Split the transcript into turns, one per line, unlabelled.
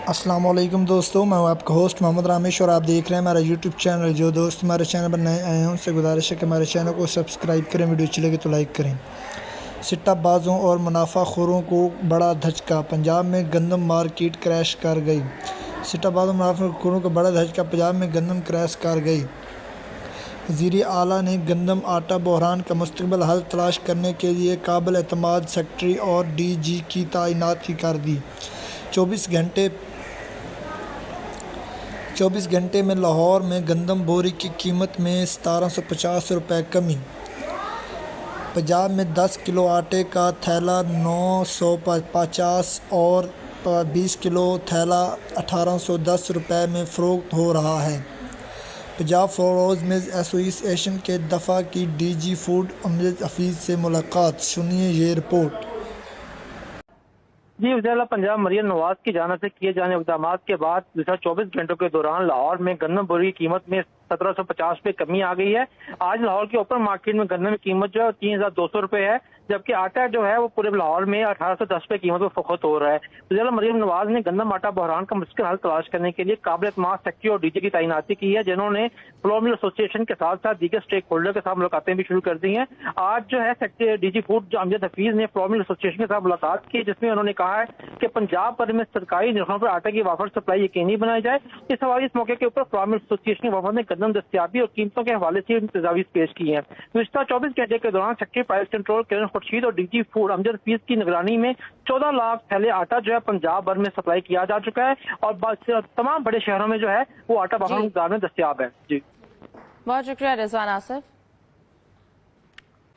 अस्सलाम वालेकुम दोस्तों, मैं हूं आपका होस्ट मोहम्मद रामेश और आप देख रहे हैं हमारा यूट्यूब चैनल। जो दोस्त हमारे चैनल पर नए आए हैं उनसे गुजारिश है कि हमारे चैनल को सब्सक्राइब करें, वीडियो अच्छी लगे तो लाइक करें। सिट्टाबाजों और मुनाफाखोरों को बड़ा धचका, पंजाब में गंदम मार्केट क्रैश कर गई। सिट्टाबाजों और मुनाफाखोरों को बड़ा धचका, पंजाब में गंदम क्रैश कर गई। वज़ीर आला ने गंदम आटा बहरान का मुस्तक़बिल हल तलाश करने के लिए काबिल एतमाद सेक्रेटरी और DG की तैनाती कर दी। 24 घंटे में लाहौर में गंदम बोरी की कीमत में 1750 रुपये कमी। पंजाब में 10 किलो आटे का थैला 950 और 20 किलो थैला 1810 रुपये में फ़रोख्त हो रहा है। पंजाब फ्लोरोज़ मिल्स एसोसिएशन के दफ़ा की DG फूड अमजद हफीज़ से मुलाकात, सुनिए ये रिपोर्ट।
जी, वज़ीर आला पंजाब मरियम नवाज की जानिब से किए जाने इक़दाम के बाद पिछले 24 घंटों के दौरान लाहौर में गंदम बोरी की कीमत में 1750 रुपये कमी आ गई है। आज लाहौर के ओपन मार्केट में गंदम की कीमत जो है 3200 रुपये है, जबकि आटा जो है वो पूरे लाहौर में 1810 रुपये कीमत में फरोख्त हो रहा है। वज़ीर आला मरियम नवाज ने गंदम आटा बहरान का मुश्किल हल तलाश करने के लिए काबिल एतमाद सेक्रेटरी और DG की तैनाती की है, जिन्होंने फ्लोर मिल एसोसिएशन के साथ साथ दीगर स्टेक होल्डर के साथ मुलाकातें भी शुरू कर दी हैं। आज जो है secretary DG food Amjad Hafeez ने फ्लोर मिल एसोसिएशन के साथ मुलाकात की, जिसमें उन्होंने कहा है कि पंजाब भर में सरकारी निर्खों पर आटे की वाफर सप्लाई यकीनी बनाई जाए। इस मौके के ऊपर फ्लोर मिल एसोसिएशन के वफद ने गंदम दस्तियाबी और कीमतों के हवाले से तजावीज़ पेश की हैं। पिछले 24 घंटे के दौरान सेक्रेटरी प्राइस कंट्रोल किरण खुर्शीद और DG फूड अमजद हफीज़ की निगरानी में 14 लाख थैले आटा जो है पंजाब भर में सप्लाई किया जा चुका है और तमाम बड़े शहरों में जो है वो आटा बहरान में दस्तियाब है। जी,
बहुत शुक्रिया रिजवान आसिफ।